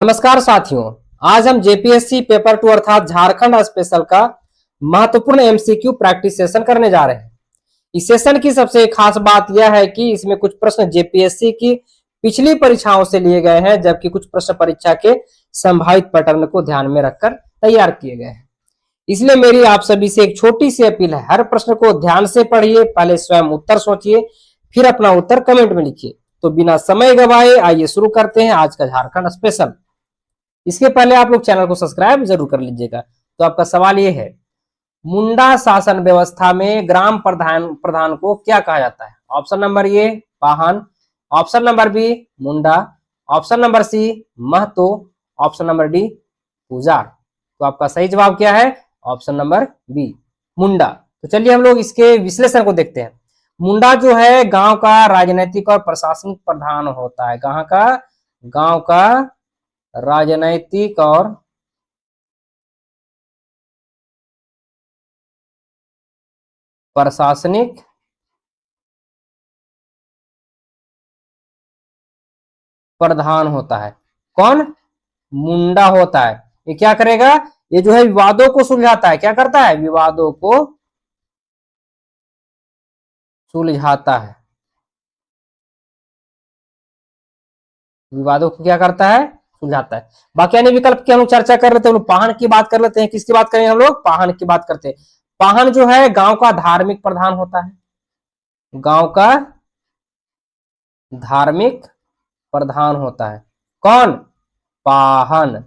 नमस्कार साथियों। आज हम जेपीएससी पेपर 2 अर्थात झारखंड स्पेशल का महत्वपूर्ण एमसीक्यू प्रैक्टिस सेशन करने जा रहे हैं। इस सेशन की सबसे खास बात यह है कि इसमें कुछ प्रश्न जेपीएससी की पिछली परीक्षाओं से लिए गए हैं, जबकि कुछ प्रश्न परीक्षा के संभावित पैटर्न को ध्यान में रखकर तैयार किए गए हैं। इसलिए मेरी आप सभी से एक छोटी सी अपील है, हर प्रश्न को ध्यान से पढ़िए, पहले स्वयं उत्तर सोचिए, फिर अपना उत्तर कमेंट में लिखिए। तो बिना समय गवाए आइए शुरू करते हैं आज का झारखंड स्पेशल। इसके पहले आप लोग चैनल को सब्सक्राइब जरूर कर लीजिएगा। तो आपका सवाल ये है, मुंडा शासन व्यवस्था में ग्राम प्रधान को क्या कहा जाता है? Option number A Pahan, option number B Munda, option number C Mahato, option number D Pujar. तो आपका सही जवाब क्या है? Option number B Munda. तो चलिए हम लोग इसके विश्लेषण को देखते हैं। मुंडा जो है गांव का राजनीतिक और प्रशासनिक प्रधान होता है। गांव का राजनैतिक और प्रशासनिक प्रधान होता है। कौन? मुंडा होता है। ये क्या करेगा? ये जो है विवादों को सुलझाता है। क्या करता है? विवादों को सुलझाता है। विवादों को क्या करता है? सुलझाता है। बाकी अन्य विकल्प की हम लोग चर्चा कर लेते हैं। पाहन की बात कर लेते हैं। किसकी बात करेंगे हम लोग? पाहन की बात करते हैं। पाहन जो है गांव का धार्मिक प्रधान होता है। गांव का धार्मिक प्रधान होता है। कौन? पाहन।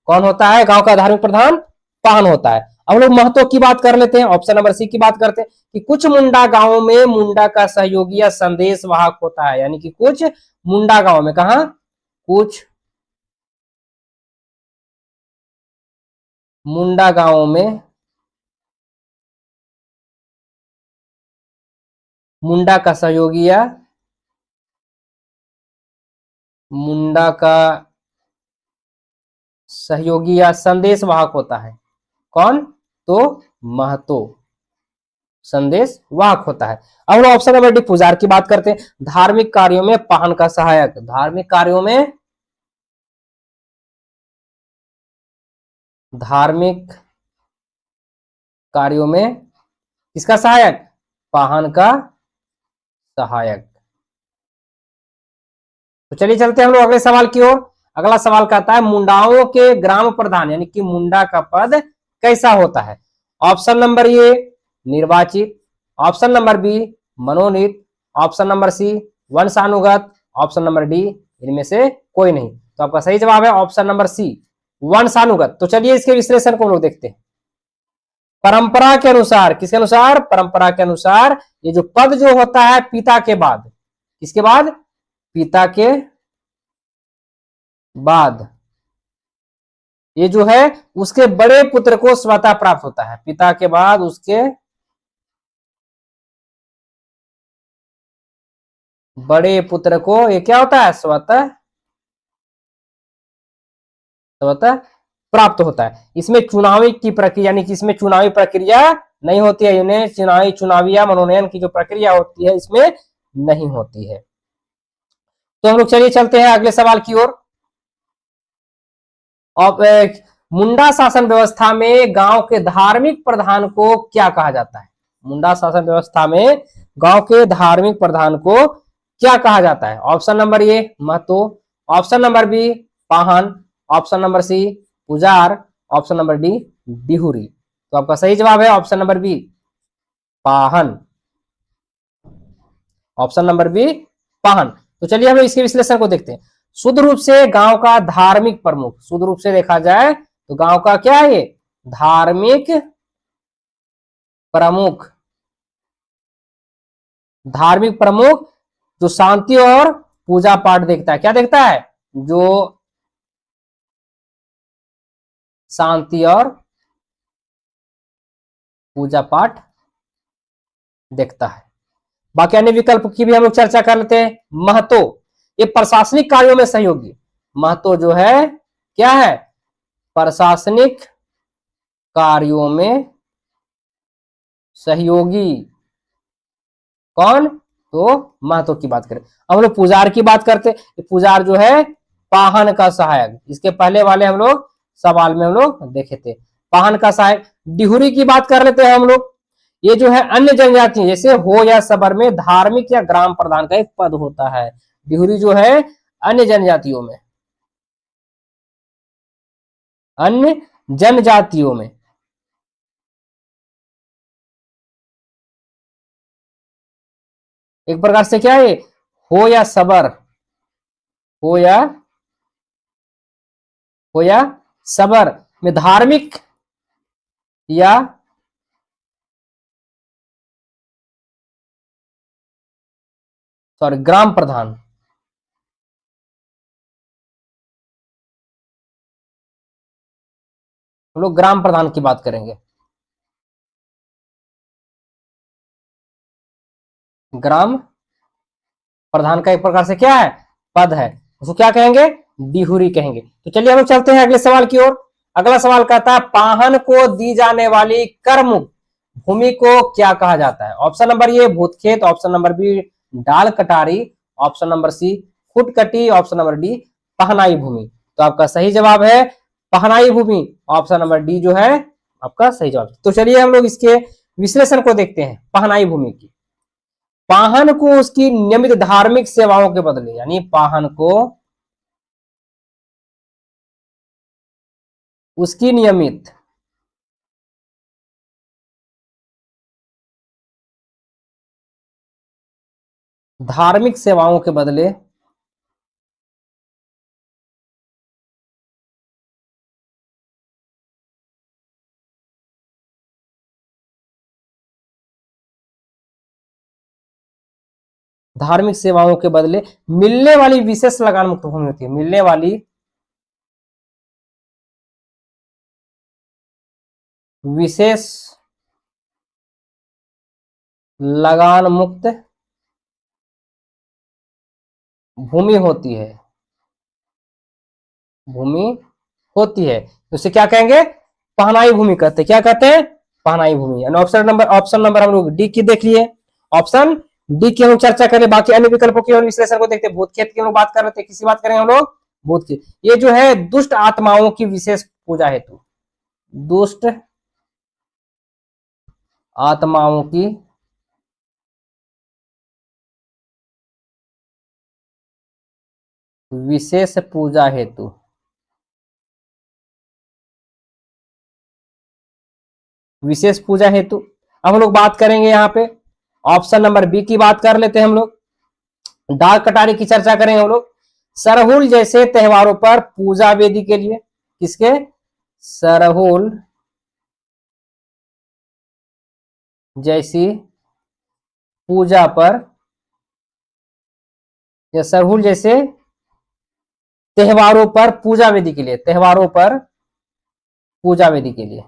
कौन होता है गांव का धार्मिक प्रधान? पाहन होता है। अब लोग महतो की बात कर लेते हैं। ऑप्शन नंबर सी की बात करते हैं कि कुछ मुंडा गांवों में मुंडा का सहयोगी या संदेश वाहक होता है। यानी कि कुछ मुंडा गांव में, कहा? कुछ मुंडा गांवों में मुंडा का सहयोगी या मुंडा का सहयोगी या संदेश वाहक होता है। कौन? तो महतो संदेश वाहक होता है। अब हम ऑप्शन नंबर डी पुजार की बात करते हैं। धार्मिक कार्यों में पाहन का सहायक। धार्मिक कार्यों में किसका सहायक? पाहन का सहायक। तो चलिए चलते हैं हम लोग अगले सवाल की ओर। अगला सवाल कहता है मुंडाओं के ग्राम प्रधान यानी कि मुंडा का पद कैसा होता है? ऑप्शन नंबर ए निर्वाचित, ऑप्शन नंबर बी मनोनीत, ऑप्शन नंबर सी वंशानुगत, ऑप्शन नंबर डी इनमें से कोई नहीं। तो आपका सही जवाब है ऑप्शन नंबर सी वंशानुगत। तो चलिए इसके विश्लेषण को हम लोग देखते हैं। परंपरा के अनुसार, किसके अनुसार? परंपरा के अनुसार ये जो पद जो होता है पिता के बाद, किसके बाद? पिता के बाद ये जो है उसके बड़े पुत्र को स्वतः प्राप्त होता है। पिता के बाद उसके बड़े पुत्र को ये क्या होता है? स्वतः प्राप्त होता है। इसमें चुनावी की प्रक्रिया यानी कि इसमें चुनावी प्रक्रिया नहीं होती है। इन्हें चुनावी या मनोनयन की जो प्रक्रिया होती है इसमें नहीं होती है। तो हम लोग चलिए चलते हैं अगले सवाल की ओर। मुंडा शासन व्यवस्था में गांव के धार्मिक प्रधान को क्या कहा जाता है? मुंडा शासन व्यवस्था में गांव के धार्मिक प्रधान को क्या कहा जाता है? Option number A Mahato, option number B Pahan, option number C Pujar, option number D Dihuri. तो आपका सही जवाब है option number B Pahan. Option number B Pahan. तो चलिए हम इसके विश्लेषण को देखते हैं। शुद्ध रूप से गांव का धार्मिक प्रमुख, शुद्ध रूप से देखा जाए तो गांव का क्या है? ये धार्मिक प्रमुख। धार्मिक प्रमुख जो शांति और पूजा पाठ देखता है। क्या देखता है? जो शांति और पूजा पाठ देखता है। बाकी अन्य विकल्प की भी हम लोग चर्चा कर लेते हैं। महतो ये प्रशासनिक कार्यों में सहयोगी। महतो जो है क्या है? प्रशासनिक कार्यों में सहयोगी। कौन? तो महतो की बात करें। अब हम लोग पुजार की बात करते हैं। पुजार जो है पाहन का सहायक। इसके पहले वाले हम लोग सवाल में हम लोग देखे थे, पाहन का सहायक। डिहुरी की बात कर लेते हैं हम लोग। ये जो है अन्य जनजाति, जैसे हो या सबर में धार्मिक या ग्राम प्रधान का एक पद होता है। डिहुरी जो है अन्य जनजातियों में, अन्य जनजातियों में एक प्रकार से क्या है, हो या सबर, हो या सबर में धार्मिक या सॉरी ग्राम प्रधान, हम लोग ग्राम प्रधान की बात करेंगे। ग्राम प्रधान का एक प्रकार से क्या है, पद है, उसको क्या कहेंगे, डिहुरी कहेंगे। तो चलिए हम लोग चलते हैं अगले सवाल की ओर। अगला सवाल कहता है पाहन को दी जाने वाली करमुक्त भूमि को क्या कहा जाता है। ऑप्शन नंबर ए भूतखेत, ऑप्शन नंबर बी डाल कटारी, ऑप्शन नंबर सी खुटकटी, ऑप्शन नंबर डी पहनाई भूमि। तो आपका सही जवाब है पहनाई भूमि, ऑप्शन नंबर डी जो है आपका सही जवाब। तो चलिए हम लोग इसके विश्लेषण को देखते हैं। पहनाई भूमि की, पाहन को उसकी नियमित धार्मिक सेवाओं के बदले, यानी पाहन को उसकी नियमित धार्मिक सेवाओं के बदले धार्मिक सेवाओं के बदले मिलने वाली विशेष लगान मुक्त भूमि होती है। मिलने वाली विशेष लगान मुक्त भूमि होती है, भूमि होती है। उसे क्या कहेंगे, पहनाई भूमि कहते हैं। क्या कहते हैं, पहनाई भूमि। ऑप्शन नंबर हम लोग डी की देख लिए। ऑप्शन डी की हम लोग चर्चा करें, बाकी अन्य विकल्पों की और विश्लेषण को देखते हैं। भूतखेत की हम लोग बात कर रहे थे, किसी बात करेंगे हम लोग भूतखेत। ये जो है दुष्ट आत्माओं की विशेष पूजा हेतु, दुष्ट आत्माओं की विशेष पूजा हेतु, विशेष पूजा हेतु। अब हम लोग बात करेंगे यहाँ पे ऑप्शन नंबर बी की बात कर लेते हैं हम लोग। डाल कटारी की चर्चा करेंगे हम लोग। सरहुल जैसे त्योहारों पर पूजा वेदी के लिए, किसके, सरहुल जैसी पूजा पर, या सरहुल जैसे त्योहारों पर पूजा वेदी के लिए, त्योहारों पर पूजा वेदी के लिए,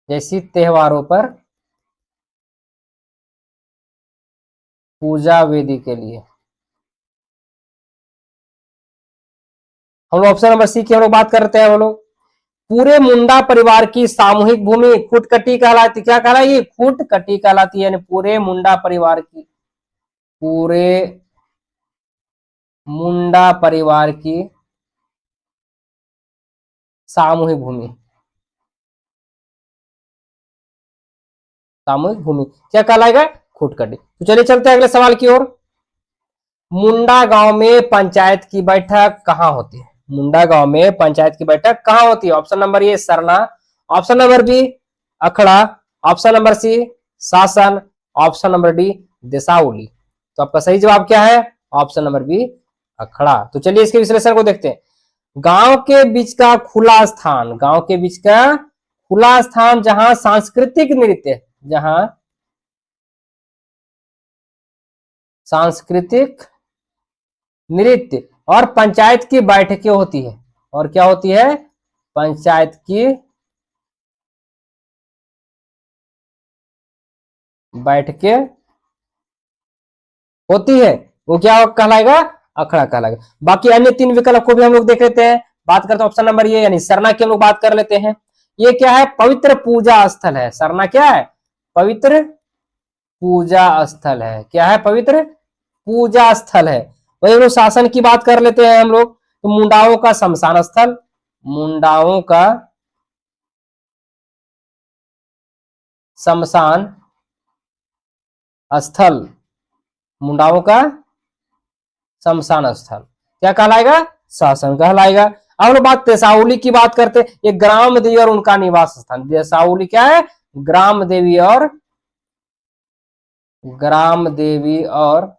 जैसी त्योहारों पर पूजा वेदी के लिए। हम लोग ऑप्शन नंबर सी की हम लोग बात करते हैं। हम लोग पूरे मुंडा परिवार की सामूहिक भूमि खुटकटी कहलाती, क्या कहलाई, खुटकटी कहलाती है। यानी पूरे मुंडा परिवार की, पूरे मुंडा परिवार की सामूहिक भूमि, सामूहिक भूमि क्या कहलाएगा, खुटकटी। तो चलिए चलते हैं अगले सवाल की ओर। मुंडा गांव में पंचायत की बैठक कहाँ होती है। मुंडा गांव में पंचायत की बैठक कहाँ होती है। ऑप्शन नंबर ए सरना, ऑप्शन नंबर बी अखड़ा, ऑप्शन नंबर सी शासन, ऑप्शन नंबर डी देसाउली। तो आपका सही जवाब क्या है, ऑप्शन नंबर बी अखड़ा। तो चलिए इसके विश्लेषण को देखते हैं। गांव के बीच का खुला स्थान, गांव के बीच का खुला स्थान जहां सांस्कृतिक नृत्य, जहां सांस्कृतिक नृत्य और पंचायत की बैठकें होती है, और क्या होती है, पंचायत की बैठकें होती है, वो क्या कहलाएगा, अखड़ा कहलाएगा। बाकी अन्य तीन विकल्प को भी हम लोग देख लेते हैं। बात करते हैं ऑप्शन नंबर ये, यानी सरना की हम लोग बात कर लेते हैं। ये क्या है, पवित्र पूजा स्थल है। सरना क्या है, पवित्र पूजा स्थल है। क्या है? पवित्र पूजा स्थल है। वही लोग शासन की बात कर लेते हैं हम लोग, तो मुंडाओं का शमशान स्थल, मुंडाओं का शमशान स्थल, मुंडाओं का शमशान स्थल क्या कहलाएगा? शासन कहलाएगा। अब लोग बात तेसाउली की बात करते हैं, ये ग्राम देवी और उनका निवास स्थान। तेसाउली क्या है? ग्राम देवी और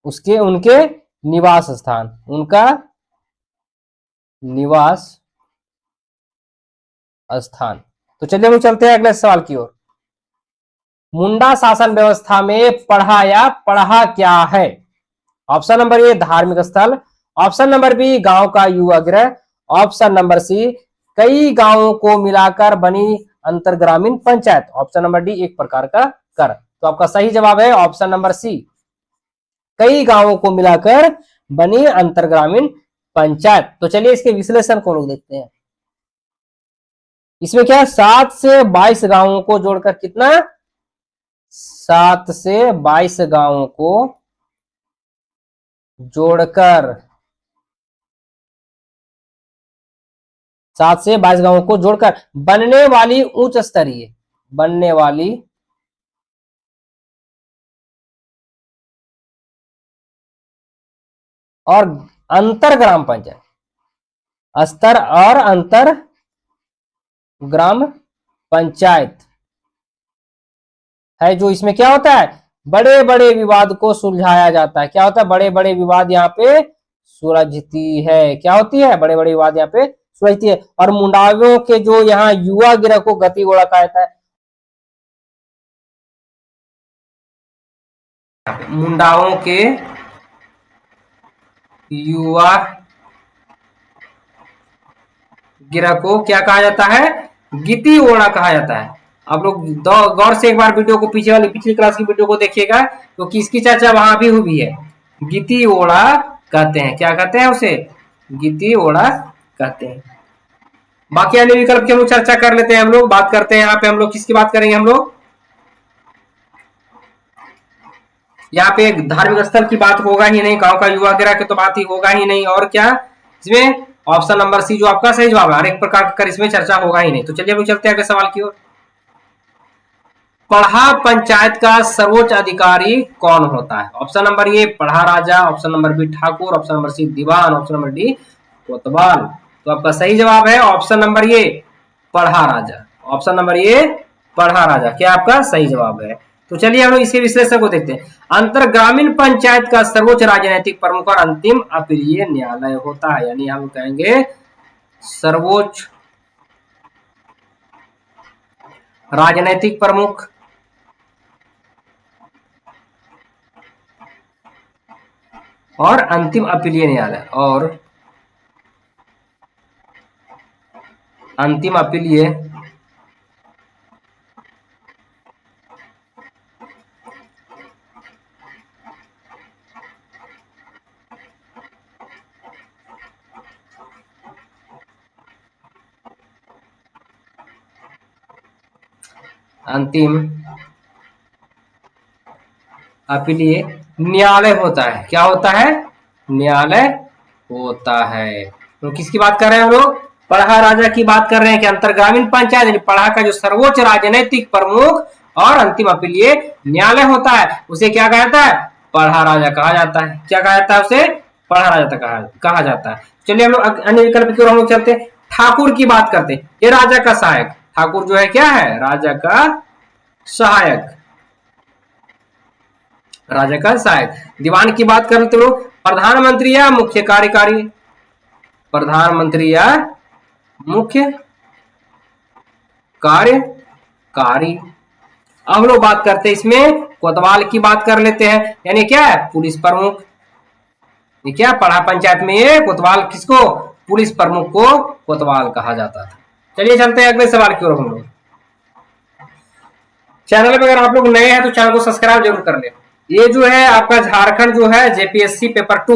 उसके उनके निवास स्थान, उनका निवास स्थान। तो चलिए हम चलते हैं अगले सवाल की ओर। मुंडा शासन व्यवस्था में पढ़ा क्या है? ऑप्शन नंबर ए धार्मिक स्थल, ऑप्शन नंबर बी गांव का युवा गृह, ऑप्शन नंबर सी कई गांवों को मिलाकर बनी अंतरग्रामीण पंचायत, ऑप्शन नंबर डी एक प्रकार का कर। तो आपका सही जवाब है ऑप्शन नंबर सी, कई गांवों को मिलाकर बनी अंतरग्रामीण पंचायत। तो चलिए इसके विश्लेषण को लोग देखते हैं। इसमें क्या है? 7 से 22 गांवों को जोड़कर कितना? 7 से 22 गांवों को जोड़कर 7 से 22 गांवों को जोड़कर बनने वाली उच्च स्तरीय, बनने वाली और अंतर ग्राम पंचायत स्तर और अंतर ग्राम पंचायत है। जो इसमें क्या होता है? बड़े बड़े विवाद को सुलझाया जाता है। क्या होता है? बड़े बड़े विवाद यहाँ पे सुलझती है। क्या होती है? बड़े बड़े विवाद यहाँ पे सुलझती है। और मुंडाओं के जो यहाँ युवा गृह को गति घोड़ा कहा जाता है। मुंडाओं के युवा गिरह को क्या कहा जाता है? गिती ओड़ा कहा जाता है। आप लोग गौर से एक बार वीडियो को पीछे वाली पिछली क्लास की वीडियो को देखिएगा, तो किसकी चर्चा वहां भी हुई है। गिती ओड़ा कहते हैं। क्या कहते हैं उसे? गिती ओड़ा कहते हैं। बाकी अन्य विकल्प की हम लोग चर्चा कर लेते हैं। हम लोग बात करते हैं यहाँ पे, हम लोग किसकी बात करेंगे? हम लोग यहाँ पे एक धार्मिक स्थल की बात होगा ही नहीं, गांव का युवा गिरह की तो बात ही होगा ही नहीं, और क्या इसमें ऑप्शन नंबर सी जो आपका सही जवाब है, हर एक प्रकार का इसमें चर्चा होगा ही नहीं। तो चलिए हम चलते हैं अगले सवाल की ओर। पढ़ा पंचायत का सर्वोच्च अधिकारी कौन होता है? ऑप्शन नंबर ए पढ़ा राजा, ऑप्शन नंबर बी ठाकुर, ऑप्शन नंबर सी दीवान, ऑप्शन नंबर डी कोतवाल। तो आपका सही जवाब है ऑप्शन नंबर ए पढ़ा राजा। ऑप्शन नंबर ए पढ़ा राजा क्या आपका सही जवाब है। तो चलिए हम लोग इसके विश्लेषण को देखते हैं। अंतरग्रामीण पंचायत का सर्वोच्च राजनीतिक प्रमुख और अंतिम अपीलीय न्यायालय होता है, यानी हम कहेंगे सर्वोच्च राजनीतिक प्रमुख और अंतिम अपीलीय न्यायालय, और अंतिम अपीलीय अंतिम अपीलीय न्यायालय होता है। क्या होता है? न्यायालय होता है। तो किसकी बात कर रहे हैं हम लोग? पढ़ा राजा की बात कर रहे हैं कि अंतरग्रामीण पंचायत यानी पढ़ा का जो सर्वोच्च राजनीतिक प्रमुख और अंतिम अपीलीय न्यायालय होता है, उसे क्या कहा जाता है? पढ़ा राजा कहा जाता है। क्या कहा जाता है उसे? पढ़ा राजा कहा जाता है। चलिए हम लोग अन्य विकल्प की ओर हम लोग चलते हैं। ठाकुर की बात करते हैं, ये राजा का सहायक। ठाकुर जो है क्या है? राजा का सहायक, राजा का सहायक। दीवान की बात करते हो, प्रधानमंत्री या मुख्य कार्यकारी, प्रधानमंत्री या मुख्य कार्यकारी। अब लोग बात करते हैं इसमें कोतवाल की बात कर लेते हैं, यानी क्या है? पुलिस प्रमुख। ये क्या पढ़ा पंचायत में ये कोतवाल किसको? पुलिस प्रमुख को कोतवाल कहा जाता था। चलिए चलते हैं अगले सवाल की ओर हम लोग। चैनल पे अगर आप लोग नए हैं तो चैनल को सब्सक्राइब जरूर कर ले। ये जो है आपका झारखंड जो है जेपीएससी पेपर 2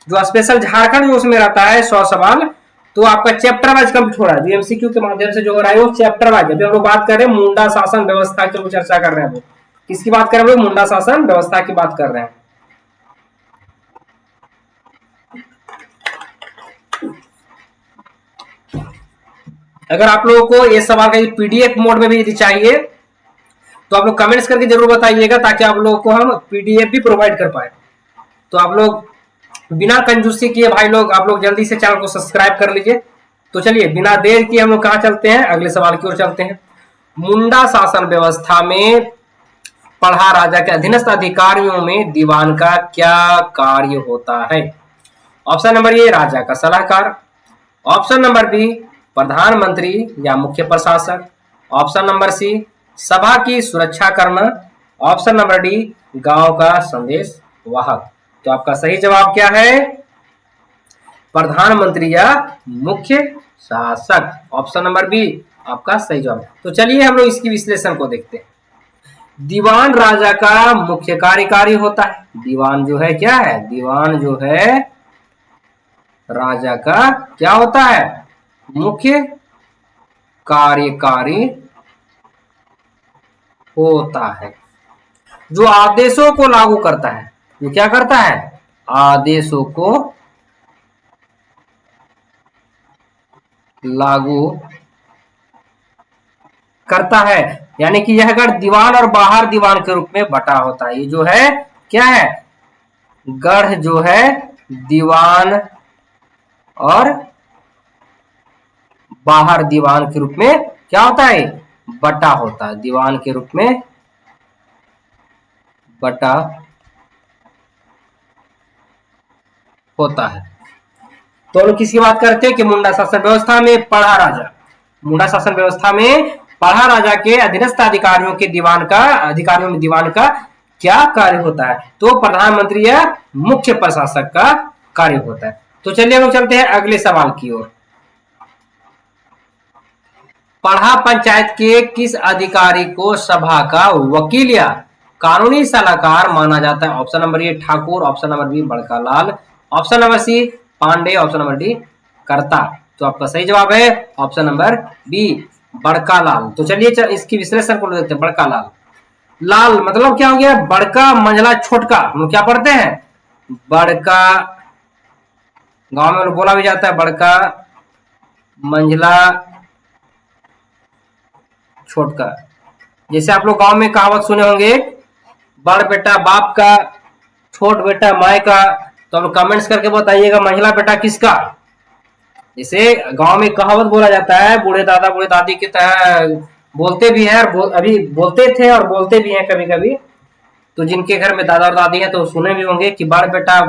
जो स्पेशल झारखंड जो उसमें रहता है 100 सवाल, तो आपका चैप्टर वाइज कंप्लीट हो रहा है। जो एमसीक्यू के माध्यम से जो हो रहा है वो चैप्टर वाइज। अभी हम लोग बात कर रहे हैं मुंडा शासन व्यवस्था की चर्चा कर रहे हैं। किसकी बात कर रहे हैं? मुंडा शासन व्यवस्था की बात कर रहे हैं। अगर आप लोगों को ये सवाल का पीडीएफ मोड में भी यदि चाहिए तो आप लोग कमेंट्स करके जरूर बताइएगा, ताकि आप लोगों को हम पीडीएफ भी प्रोवाइड कर पाए। तो आप लोग बिना कंजूसी किए भाई लोग, आप लोग जल्दी से चैनल को सब्सक्राइब कर लीजिए। तो चलिए बिना देर किए हम लोग कहाँ चलते हैं, अगले सवाल की ओर चलते हैं। मुंडा शासन व्यवस्था में पढ़ा राजा के अधीनस्थ अधिकारियों में दीवान का क्या कार्य होता है? ऑप्शन नंबर ए राजा का सलाहकार, ऑप्शन नंबर बी प्रधानमंत्री या मुख्य प्रशासक, ऑप्शन नंबर सी सभा की सुरक्षा करना, ऑप्शन नंबर डी गांव का संदेश वाहक। तो आपका सही जवाब क्या है? प्रधानमंत्री या मुख्य शासक, ऑप्शन नंबर बी आपका सही जवाब। तो चलिए हम लोग इसकी विश्लेषण को देखते हैं। दीवान राजा का मुख्य कार्यकारी होता है। दीवान जो है क्या है? दीवान जो है राजा का क्या होता है? मुख्य कार्यकारी होता है, जो आदेशों को लागू करता है। जो क्या करता है? आदेशों को लागू करता है। यानी कि यह गढ़ दीवान और बाहर दीवान के रूप में बटा होता है। ये जो है क्या है? गढ़ जो है दीवान और बाहर दीवान के रूप में क्या होता है? बटा होता है। दीवान के रूप में बटा होता है। तो हम लोग किसकी बात करते हैं कि मुंडा शासन व्यवस्था में पढ़ा राजा, मुंडा शासन व्यवस्था में पढ़ा राजा के अधीनस्थ अधिकारियों के दीवान का क्या कार्य होता है? तो प्रधानमंत्री या मुख्य प्रशासक का कार्य होता है। तो चलिए हम लोग चलते हैं अगले सवाल की ओर। पढ़ा पंचायत के किस अधिकारी को सभा का वकील या कानूनी सलाहकार माना जाता है? Option number A Thakur, option number B बड़का लाल, option number C Pandey, option number D कर्ता। तो आपका सही जवाब है ऑप्शन नंबर बी बड़का लाल। तो चलिए इसकी विश्लेषण को देखते हैं। बड़का लाल, लाल मतलब क्या हो गया? बड़का मंझला छोटका। हम लोग क्या पढ़ते हैं? बड़का, गांव में बोला भी जाता है बड़का मंझला छोटका। जैसे आप लोग गांव में कहावत सुने होंगे, बड़ बेटा बाप का, छोट बेटा माए का। तो आप लोग कमेंट्स करके बताइएगा मंझला बेटा किसका। जैसे गांव में कहावत बोला जाता है, बूढ़े दादा बूढ़े दादी की तरह बोलते भी हैं और अभी बोलते थे और बोलते भी हैं कभी कभी। तो जिनके घर में दादा और दादी है तो सुने भी होंगे कि बड़ बेटा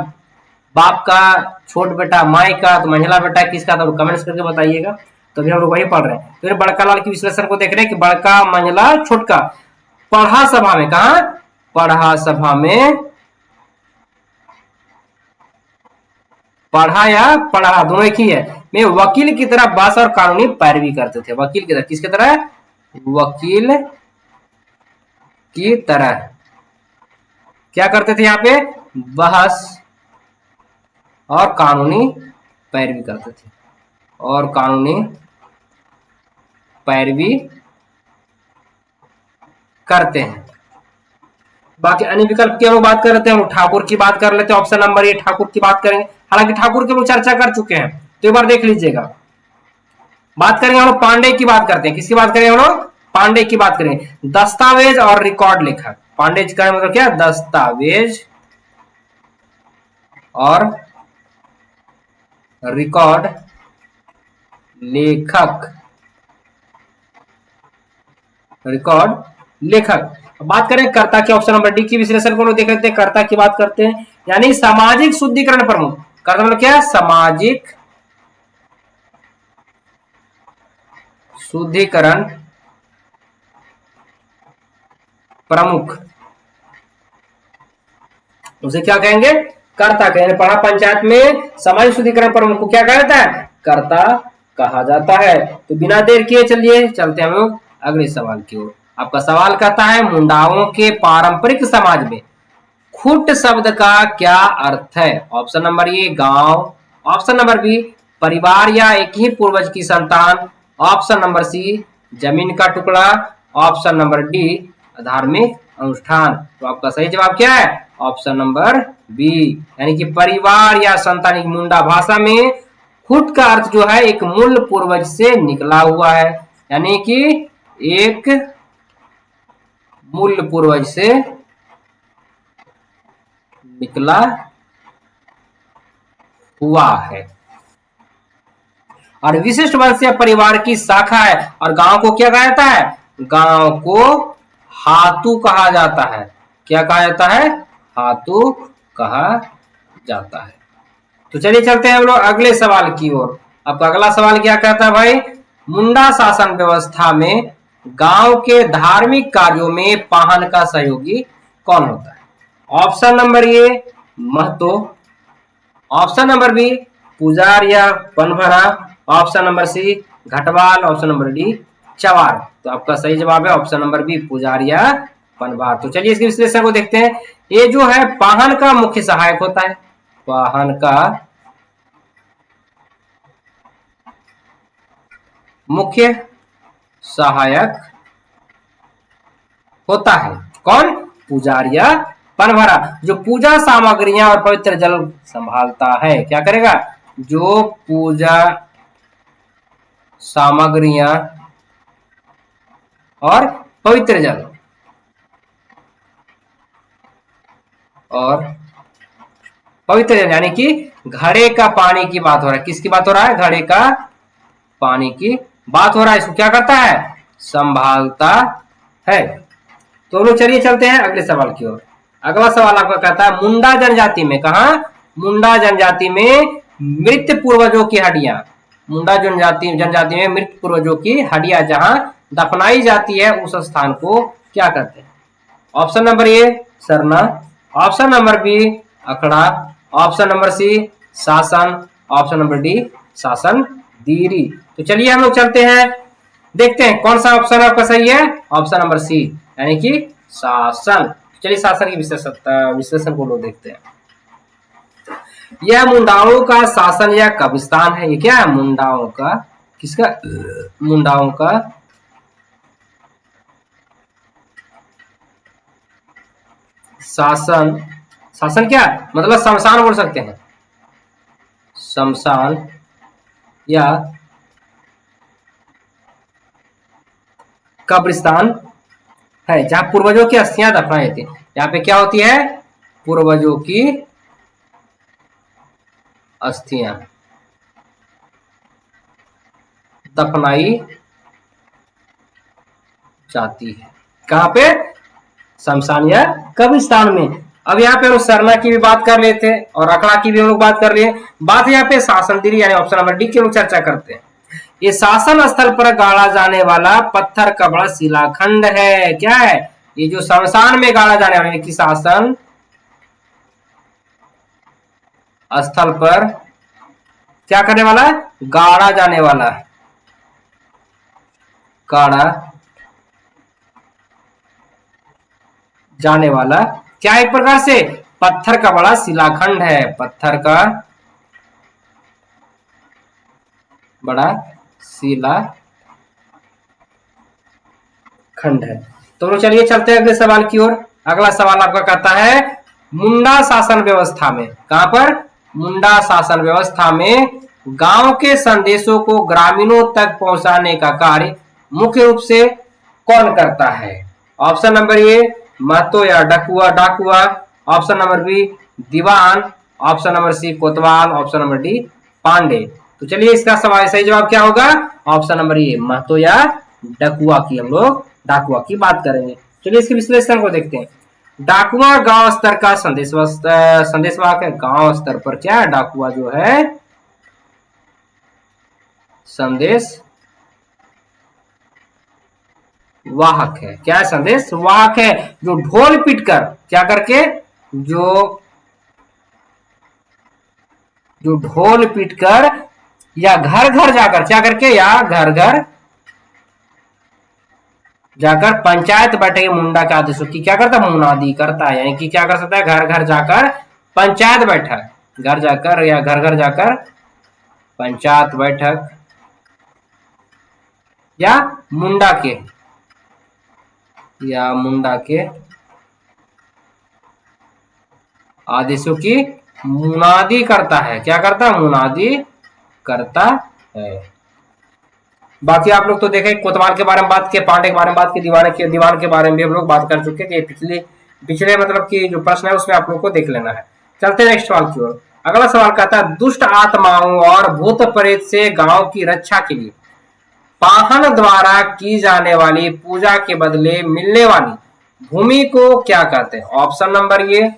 बाप का, छोट बेटा माए का, तो मंझला बेटा किसका। तो कमेंट्स करके बताइएगा। तो अभी हम लोग वही पढ़ रहे हैं। तो बड़का लाल की विश्लेषण को देख रहे हैं कि बड़का मंझला छोटका पढ़ा सभा में, कहा? पढ़ा सभा में, पढ़ा या पढ़ा दोनों एक ही है, में वकील की तरह बहस और कानूनी पैरवी करते थे। वकील की तरह, किसकी तरह? वकील की तरह क्या करते थे? यहाँ पे बहस और कानूनी पैरवी करते थे, और कानूनी पैरवी करते हैं। बाकी अन्य विकल्प की हम लोग बात कर रहे थे, हम ठाकुर की बात कर लेते हैं। ऑप्शन नंबर ए ठाकुर की बात करेंगे। हालांकि ठाकुर की हम लोग चर्चा कर चुके हैं, तो एक बार देख लीजिएगा। बात करेंगे हम लोग पांडे की बात करते हैं। किसकी बात करेंगे हम लोग? पांडे की बात करेंगे। दस्तावेज और रिकॉर्ड लेखक। पांडे का मतलब क्या? दस्तावेज और रिकॉर्ड लेखक, रिकॉर्ड लेखक। बात करें कर्ता की, ऑप्शन नंबर डी की विश्लेषण को देख लेते हैं। कर्ता की बात करते हैं, यानी सामाजिक शुद्धिकरण प्रमुख। कर्ता मतलब क्या? सामाजिक शुद्धिकरण प्रमुख, उसे क्या कहेंगे? कर्ता कहेंगे। पढ़ा पंचायत में सामाजिक शुद्धिकरण प्रमुख को क्या कहता है? कर्ता कहा जाता है। तो बिना देर किए चलिए चलते हैं हम लोग अगले सवाल की ओर। आपका सवाल कहता है, मुंडाओं के पारंपरिक समाज में खुट शब्द का क्या अर्थ है? ऑप्शन नंबर ए गांव, ऑप्शन नंबर बी परिवार या एक ही पूर्वज की संतान, ऑप्शन नंबर सी जमीन का टुकड़ा, ऑप्शन नंबर डी धार्मिक अनुष्ठान। तो आपका सही जवाब क्या है? ऑप्शन नंबर बी, यानी कि परिवार या संतान। मुंडा भाषा में खुद का अर्थ जो है एक मूल पूर्वज से निकला हुआ है, यानी कि एक मूल पूर्वज से निकला हुआ है। और विशिष्ट वंश या परिवार की शाखा है। और गांव को क्या कहा जाता है? गांव को हातू कहा जाता है। क्या कहा जाता है? हातू कहा जाता है। तो चलिए चलते हैं हम लोग अगले सवाल की ओर। आपका अगला सवाल क्या कहता है भाई? मुंडा शासन व्यवस्था में गांव के धार्मिक कार्यों में पाहन का सहयोगी कौन होता है? Option number A Mahato, option number B पुजार या पनभरा, ऑप्शन नंबर सी घटवाल, ऑप्शन नंबर डी चवार। तो आपका सही जवाब है ऑप्शन नंबर बी पुजार या पनभार। तो चलिए इसके विश्लेषण को देखते हैं। ये जो है पाहन का मुख्य सहायक होता है, वाहन का मुख्य सहायक होता है। कौन? पुजारिया पनभरा, जो पूजा सामग्रियां और पवित्र जल संभालता है। क्या करेगा? जो पूजा सामग्रियां और पवित्र जल और पवित्र जल, यानी कि घड़े का पानी की बात हो रहा है। किसकी बात हो रहा है? घड़े का पानी की बात हो रहा है। इसको क्या करता है? संभालता है। तो लोग चलिए चलते हैं अगले सवाल की ओर। अगला सवाल आपका कहता है मुंडा जनजाति में, कहा? मुंडा जनजाति में मृत पूर्वजों की हड्डियां, मुंडा जनजाति में मृत पूर्वजों की हड्डियां जहां दफनाई जाती है उस स्थान को क्या कहते हैं? ऑप्शन नंबर ए सरना, ऑप्शन नंबर बी अखड़ा, ऑप्शन नंबर सी शासन, ऑप्शन नंबर डी शासन दीरी। तो चलिए हम लोग चलते हैं, देखते हैं कौन सा ऑप्शन आपका सही है। ऑप्शन नंबर सी, यानी कि शासन। चलिए शासन की विशेषण को लोग देखते हैं। यह मुंडाओं का शासन या कब्रिस्तान है। ये क्या है? मुंडाओं का, किसका? मुंडाओं का शासन। शासन क्या मतलब? शमशान बोल सकते हैं, शमशान या कब्रिस्तान है जहां पूर्वजों की अस्थियां दफनाई जाती है। यहाँ पे क्या होती है? पूर्वजों की अस्थियां दफनाई जाती है। कहां पे? शमशान या कब्रिस्तान में। अब यहाँ पे हम सरना की भी बात कर लेते हैं और अखड़ा की भी हम लोग बात कर लिए। बात यहाँ पे शासनदीरी यानी ऑप्शन नंबर डी की लोग चर्चा करते हैं। ये शासन स्थल पर गाड़ा जाने वाला पत्थर का बड़ा शिलाखंड है। क्या है? ये जो शमशान में गाड़ा जाने वाला कि शासन स्थल पर क्या करने वाला? गाड़ा जाने वाला, गाड़ा जाने वाला क्या? एक प्रकार से पत्थर का बड़ा शिलाखंड है, पत्थर का बड़ा शिलाखंड है। तो चलिए चलते हैं अगले सवाल की ओर। अगला सवाल आपका कहता है मुंडा शासन व्यवस्था में, कहां पर? मुंडा शासन व्यवस्था में गांव के संदेशों को ग्रामीणों तक पहुंचाने का कार्य मुख्य रूप से कौन करता है? ऑप्शन नंबर ए महतो या डाकुआ, ऑप्शन नंबर बी दीवान, ऑप्शन नंबर सी कोतवाल, ऑप्शन नंबर डी पांडे। तो चलिए इसका सवाल सही जवाब क्या होगा? ऑप्शन नंबर ए महतो या डाकुआ की हम लोग डाकुआ की बात करेंगे। चलिए इसके विश्लेषण को देखते हैं। डाकुआ गांव स्तर का संदेशवाहक है। गांव स्तर पर क्या है? डाकुआ जो है संदेश वाहक है। क्या है? संदेश वाहक है, जो ढोल पीटकर क्या करके, जो ढोल पीटकर या घर घर जाकर क्या करके, या घर घर जाकर पंचायत बैठक मुंडा के आदेशों की क्या करता है? मुनादी करता है। यानी कि क्या कर सकता है? घर घर जाकर पंचायत बैठक, घर जाकर या घर घर जाकर पंचायत बैठक या मुंडा के आदेशों की मुनादी करता है। क्या करता है? मुनादी करता है। बाकी आप लोग तो देखे कोतवाल के बारे में बात किए, पांडे के बारे में बात की, दीवान के बारे में भी हम लोग बात कर चुके थे। पिछले मतलब कि जो प्रश्न है उसमें आप लोग को देख लेना है। चलते हैं नेक्स्ट सवाल की ओर। अगला सवाल कहता है दुष्ट आत्माओं और भूत प्रेत से गांव की रक्षा के लिए पाहन द्वारा की जाने वाली पूजा के बदले मिलने वाली भूमि को क्या कहते हैं? ऑप्शन नंबर ए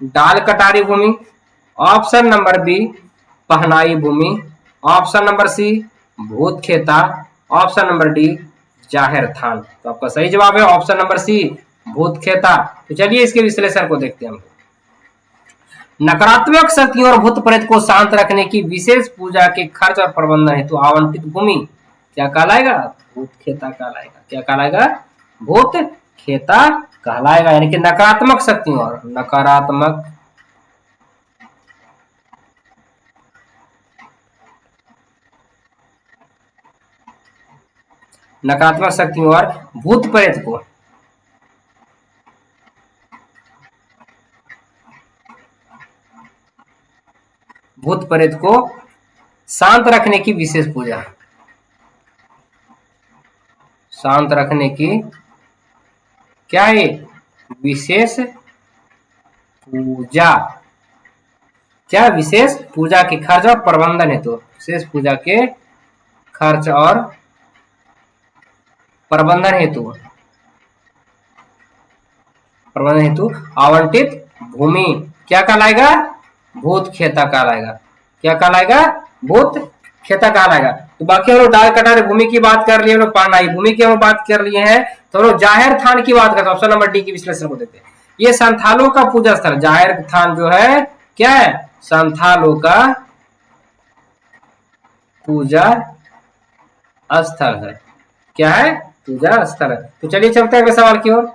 डाल कटारी भूमि, ऑप्शन नंबर बी पहनाई भूमि, ऑप्शन नंबर सी भूत खेता, ऑप्शन नंबर डी जाहिर थान। तो आपका सही जवाब है ऑप्शन नंबर सी भूत खेता। तो चलिए इसके विश्लेषण को देखते हैं हम। नकारात्मक शक्तियों और भूत प्रेत को शांत रखने की विशेष पूजा के खर्च और प्रबंधन हेतु आवंटित भूमि क्या कहलाएगा? भूत खेता कहलाएगा। क्या कहलाएगा? भूत खेता कहलाएगा। यानी कि नकारात्मक शक्तियों और नकारात्मक शक्तियों और भूत प्रेत को शांत रखने की विशेष पूजा, शांत रखने की क्या है? विशेष पूजा। क्या? विशेष पूजा के खर्च और प्रबंधन हेतु, विशेष पूजा के खर्च और प्रबंधन हेतु आवंटित भूमि क्या कहलाएगा? भूत खेता कहलाएगा। क्या कहलाएगा? भूत खेता कहलाएगा। तो बाकी हम लोग डाल कटारी भूमि की बात कर लिए, हम लोग पहनाई भूमि की हम बात कर लिए हैं, तो हम लोग जाहिर थान की बात करते हैं। ऑप्शन नंबर डी की विश्लेषण को देखते हैं। ये संथालों का पूजा स्थल जाहिर थान जो है क्या है? संथालों का पूजा स्थल है। क्या है? पूजा स्थल है। तो चलिए चलते हैं अगले सवाल की ओर।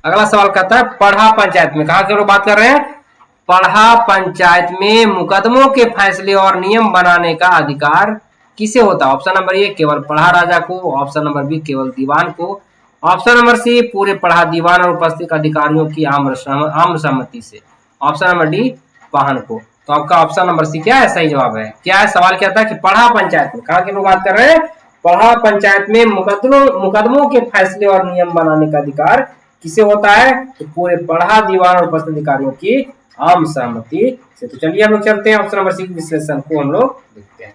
अगला सवाल कहता है पढ़ा पंचायत में, कहा के लोग बात कर रहे हैं? पढ़ा पंचायत में मुकदमों के फैसले और नियम बनाने का अधिकार किसे होता है? ऑप्शन नंबर ए केवल पढ़ा राजा को, ऑप्शन नंबर बी केवल दीवान को, ऑप्शन नंबर सी पूरे पढ़ा दीवान और उपस्थित अधिकारियों की आम सहमति से, ऑप्शन नंबर डी पाहन को। तो आपका ऑप्शन नंबर सी क्या है? सही जवाब है। क्या है? सवाल क्या था कि पढ़ा पंचायत में, कहा के लोग बात कर रहे हैं? पढ़ा पंचायत में मुकदमों के फैसले और नियम बनाने का अधिकार किसे होता है? तो पूरे पढ़ा दीवान और उपस्थित अधिकारियों की आम सहमति से। तो चलिए हम लोग चलते हैं ऑप्शन नंबर सी के विश्लेषण को हम लोग देखते हैं।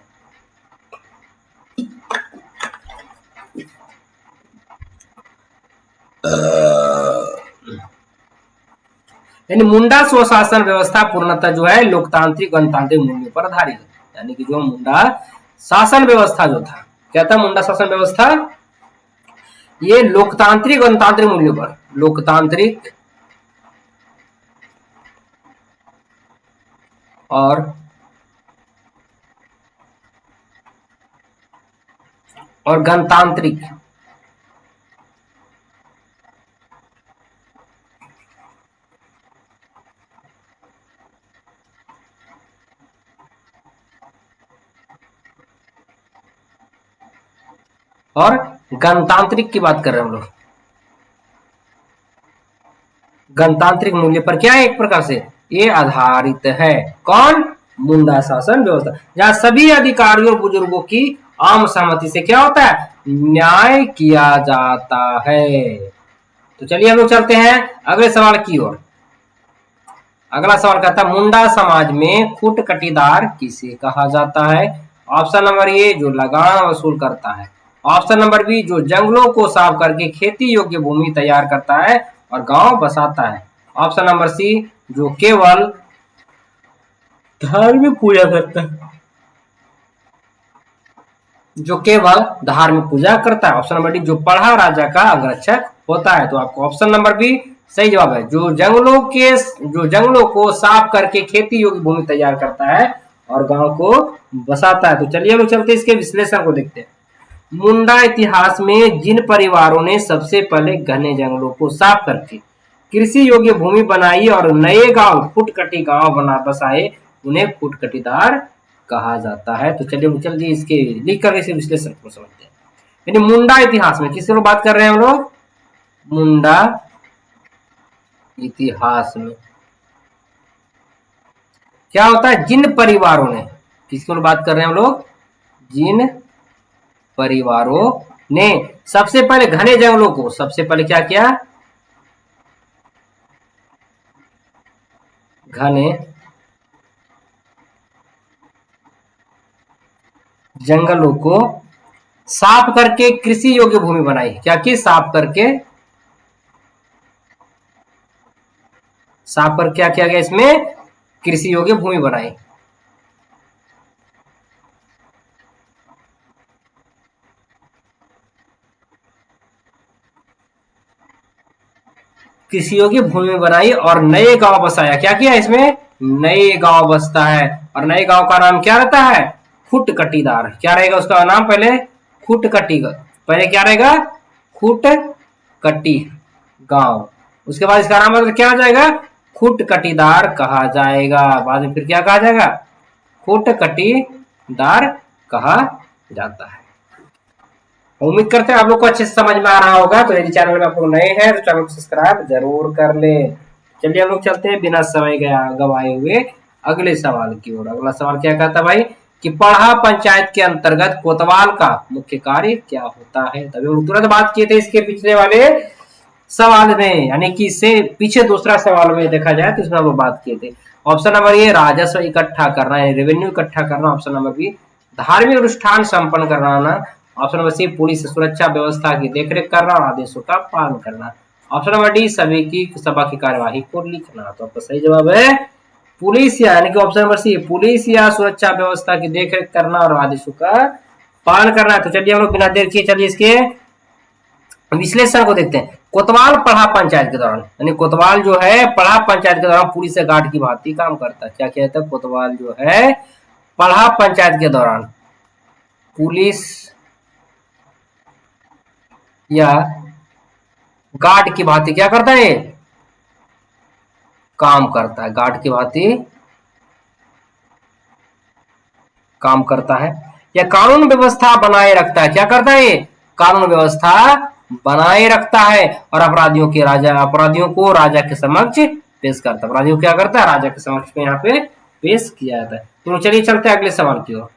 यानी मुंडा स्वशासन व्यवस्था पूर्णतः जो है लोकतांत्रिक गणतांत्रिक मूल्यों पर आधारित है। यानी कि जो मुंडा शासन व्यवस्था जो था, क्या था मुंडा शासन व्यवस्था? ये लोकतांत्रिक गणतांत्रिक मूल्यों पर, लोकतांत्रिक और गणतांत्रिक और गणतांत्रिक की बात कर रहे हैं हम लोग। गणतांत्रिक मूल्य पर क्या है? एक प्रकार से ये आधारित है। कौन? मुंडा शासन व्यवस्था, जहां सभी अधिकारियों और बुजुर्गों की आम सहमति से क्या होता है? न्याय किया जाता है। तो चलिए हम लोग चलते हैं अगले सवाल की ओर। अगला सवाल कहता है मुंडा समाज में खुट कटीदार किसे कहा जाता है? ऑप्शन नंबर ए जो लगान वसूल करता है, ऑप्शन नंबर बी जो जंगलों को साफ करके खेती योग्य भूमि तैयार करता है और गांव बसाता है, ऑप्शन नंबर सी जो केवल धार्मिक पूजा करता है, जो केवल धार्मिक पूजा करता है, ऑप्शन नंबर डी जो पढ़ा राजा का अंगरक्षक होता है। तो आपको ऑप्शन नंबर बी सही जवाब है, जो जंगलों को साफ करके खेती योग्य भूमि तैयार करता है और गांव को बसाता है। तो चलिए हम चलते इसके विश्लेषण को देखते हैं। मुंडा इतिहास में जिन परिवारों ने सबसे पहले घने जंगलों को साफ करके कृषि योग्य भूमि बनाई और नए गांव फुटकटी गांव बना बसाए, उन्हें फुटकटीदार कहा जाता है। तो चलिए इसके लिख कर इसे विश्लेषण को समझते हैं। यानी मुंडा इतिहास में किससे बात कर रहे हैं हम लोग? मुंडा इतिहास में क्या होता है? जिन परिवारों ने, किसकी बात कर रहे हैं हम लोग? जिन परिवारों ने सबसे पहले घने जंगलों को, सबसे पहले क्या किया? घने जंगलों को साफ करके कृषि योग्य भूमि बनाई। क्या की? साफ करके, साफ कर क्या किया गया? इसमें कृषि योग्य भूमि बनाई। कृषि योग्य भूमि बनाई और नए गांव बसाया। क्या किया? इसमें नए गांव बसता है और नए गांव का नाम क्या रहता है? खुटकटीदार। क्या रहेगा उसका नाम? पहले खुटकटी, पहले क्या रहेगा? खुटकटी गांव। उसके बाद इसका नाम मतलब क्या हो जाएगा? खुटकटीदार कहा जाएगा। बाद में फिर क्या कहा जाएगा? खुटकटीदार कहा जाता है। उम्मीद करते हैं आप लोग को अच्छे से समझ में आ रहा होगा। तो यदि चैनल में आप लोग नए हैं तो चैनल को सब्सक्राइब जरूर कर ले। चलिए हम लोग चलते हैं बिना समय गवाए हुए अगले सवाल की ओर। अगला सवाल क्या कहता है भाई? कि पढ़ा पंचायत के अंतर्गत कोतवाल का मुख्य कार्य क्या होता है? तभी हम तुरंत बात किए थे इसके पिछले वाले सवाल में, यानी कि इससे पीछे दूसरा सवाल में देखा जाए तो इसमें हम लोग बात किए थे। ऑप्शन नंबर ए राजस्व इकट्ठा करना है, रेवेन्यू इकट्ठा करना। ऑप्शन नंबर बी धार्मिक अनुष्ठान संपन्न करवाना। ऑप्शन नंबर सी पुलिस सुरक्षा व्यवस्था की देखरेख करना और आदेशों का पालन करना। ऑप्शन नंबर डी सभी की सभा की कार्यवाही को लिखना। तो आपका सही जवाब है पुलिस, यानी कि ऑप्शन नंबर सी पुलिस या सुरक्षा व्यवस्था की देखरेख करना और आदेशों का पालन करना है। तो चलिए हम लोग बिना देर किए चलिए इसके विश्लेषण को देखते हैं। कोतवाल पढ़ा पंचायत के दौरान, यानी कोतवाल जो है पढ़ा पंचायत के दौरान पुलिस से गार्ड की भांति काम करता है। क्या कहता है? कोतवाल जो है पढ़ा पंचायत के दौरान पुलिस या गार्ड की भांति क्या करता है? काम करता है। गार्ड की भांति काम करता है या कानून व्यवस्था बनाए रखता है। क्या करता है? कानून व्यवस्था बनाए रखता है और अपराधियों को राजा के समक्ष पेश करता है। अपराधियों क्या करता है? राजा के समक्ष में यहाँ पे पेश किया जाता है। तो चलिए चलते हैं अगले सवाल की ओर।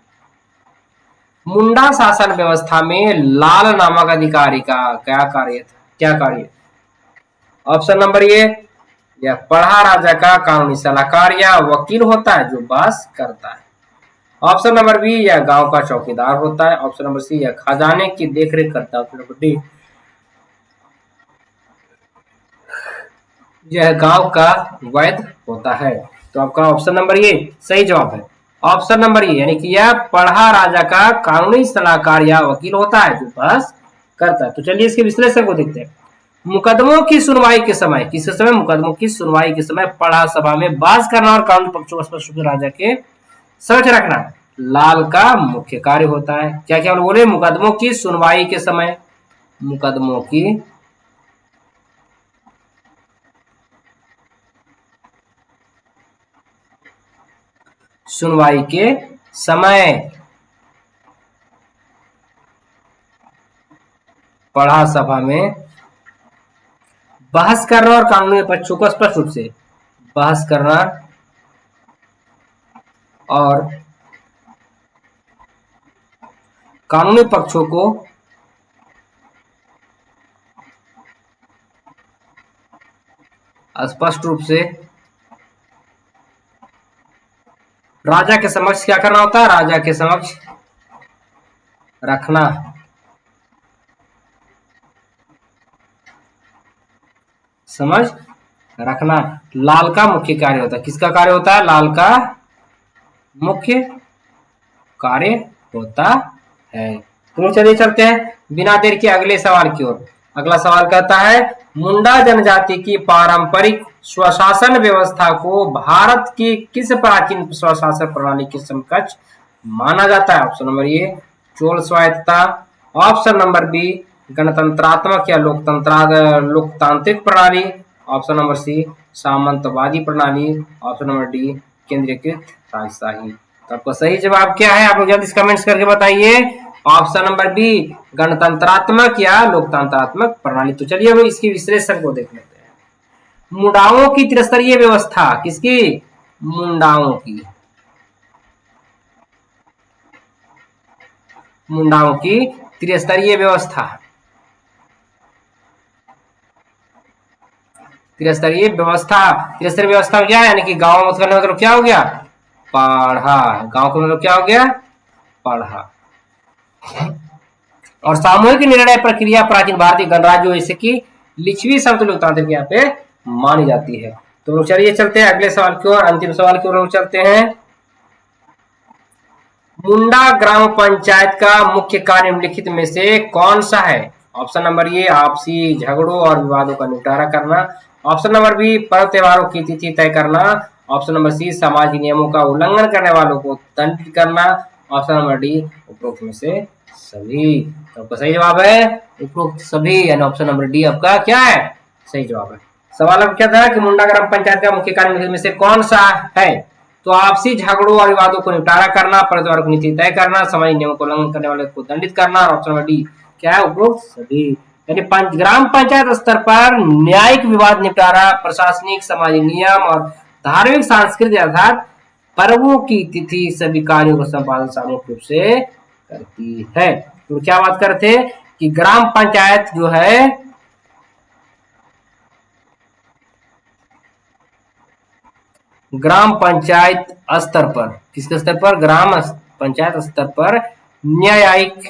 मुंडा शासन व्यवस्था में लाल नामक अधिकारी का क्या कार्य था? क्या कार्य? ऑप्शन नंबर ए या पढ़ा राजा का कानूनी सलाहकार या वकील होता है जो बहस करता है। ऑप्शन नंबर बी या गांव का चौकीदार होता है। ऑप्शन नंबर सी या खजाने की देखरेख करता है। ऑप्शन नंबर डी यह गांव का वैद्य होता है। तो आपका ऑप्शन नंबर ये सही जवाब है। ऑप्शन नंबर ये, यानी कि यह पढ़ा राजा का कानूनी सलाहकार या वकील होता है जो बहस करता है। तो चलिए इसके विश्लेषण को देखते हैं। मुकदमों की सुनवाई के समय, किस समय? मुकदमों की सुनवाई के समय पढ़ा सभा में बहस करना और कानूनी पक्षों को स्पष्ट रूप से राजा के समक्ष रखना लाल का मुख्य कार्य होता है। क्या क्या बोले? मुकदमों की सुनवाई के समय, मुकदमों की सुनवाई के समय पढ़ा सभा में बहस करना और कानूनी पक्षों को स्पष्ट रूप से बहस करना और कानूनी पक्षों को स्पष्ट रूप से राजा के समक्ष क्या करना होता है? राजा के समक्ष रखना। समझ रखना लाल का मुख्य कार्य होता है। किसका कार्य होता है? लाल का मुख्य कार्य होता है। तो चलिए चलते हैं बिना देर के अगले सवाल की ओर। अगला सवाल कहता है मुंडा जनजाति की पारंपरिक स्वशासन व्यवस्था को भारत की किस प्राचीन स्वशासन प्रणाली के समकक्ष माना जाता है? ऑप्शन नंबर ए चोल स्वायत्तता। ऑप्शन नंबर बी गणतंत्रात्मक या लोकतांत्रिक प्रणाली। ऑप्शन नंबर सी सामंतवादी प्रणाली। ऑप्शन नंबर डी केंद्रीकृत राजशाही। तो आपका सही जवाब क्या है? आप लोग जल्दी कमेंट्स करके बताइए। ऑप्शन नंबर बी गणतंत्रात्मक या लोकतंत्रात्मक प्रणाली। तो चलिए हम इसके विश्लेषण को देख लेते हैं। मुंडाओं की त्रिस्तरीय व्यवस्था, किसकी? मुंडाओं की त्रिस्तरीय व्यवस्था। त्रिस्तरीय व्यवस्था में क्या है, यानी कि गांव का मतलब क्या हो गया, पढ़ा। गांव का मतलब क्या हो गया, पढ़ा। और सामूहिक निर्णय प्रक्रिया प्राचीन भारतीय गणराज्यों जैसे कि लिच्छवी समतुल्य लोकतांत्रिक यहाँ पे मानी जाती है। तो लोग चलिए चलते हैं अगले सवाल की ओर, अंतिम सवाल की ओर लोग चलते हैं। मुंडा ग्राम पंचायत का मुख्य कार्य निम्नलिखित में से कौन सा है? ऑप्शन नंबर ए आपसी झगड़ों और विवादों का निपटारा करना, ऑप्शन नंबर बी पर्व त्योहारों की तिथि तय करना, ऑप्शन नंबर सी सामाजिक नियमों का उल्लंघन करने वालों को दंडित करना, ऑप्शन नंबर डी उपरोक्त में से सभी। तो आपका सही जवाब है उपरोक्त सभी, यानी ऑप्शन नंबर डी आपका क्या है, सही जवाब है। सवाल अब क्या था कि मुंडा ग्राम पंचायत का मुख्य कार्य में से कौन सा है? तो आपसी झगड़ों और विवादों को निपटारा करना, पर्व की नीति तय करना, सामाजिक नियमों को उल्लंघन करने वाले को दंडित करना, और ऑप्शन नंबर डी क्या है, उपरोक्त सभी। यानी ग्राम पंचायत स्तर पर न्यायिक विवाद निपटारा, प्रशासनिक, सामाजिक नियम और धार्मिक सांस्कृतिक अर्थात पर्वों की तिथि सभी कार्यों का संपादन सामूहिक रूप से करती है। तो क्या बात करते कि ग्राम पंचायत जो है ग्राम पंचायत स्तर पर, किसके स्तर पर, ग्राम पंचायत स्तर पर न्यायिक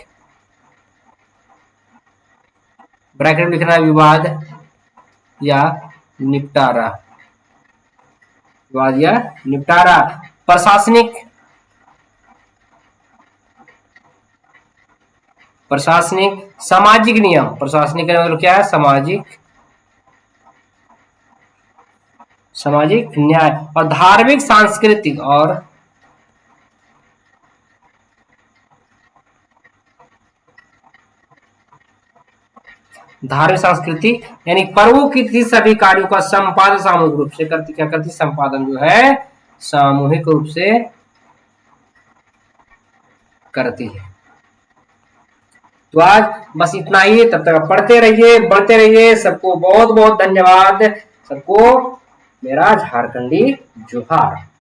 ब्रैकेट में लिखना विवाद या निपटारा, विवाद या निपटारा, प्रशासनिक सामाजिक नियम, प्रशासनिक का मतलब क्या है, सामाजिक न्याय, और धार्मिक सांस्कृतिक और धार्मिक सांस्कृतिक, यानी पर्वों की सभी कार्यों का संपादन सामूहिक रूप से करती, क्या करती, संपादन जो है सामूहिक रूप से करती है। तो आज बस इतना ही, तब तक पढ़ते रहिए, बढ़ते रहिए। सबको बहुत बहुत धन्यवाद, सबको मेरा झारखंडी जोहार।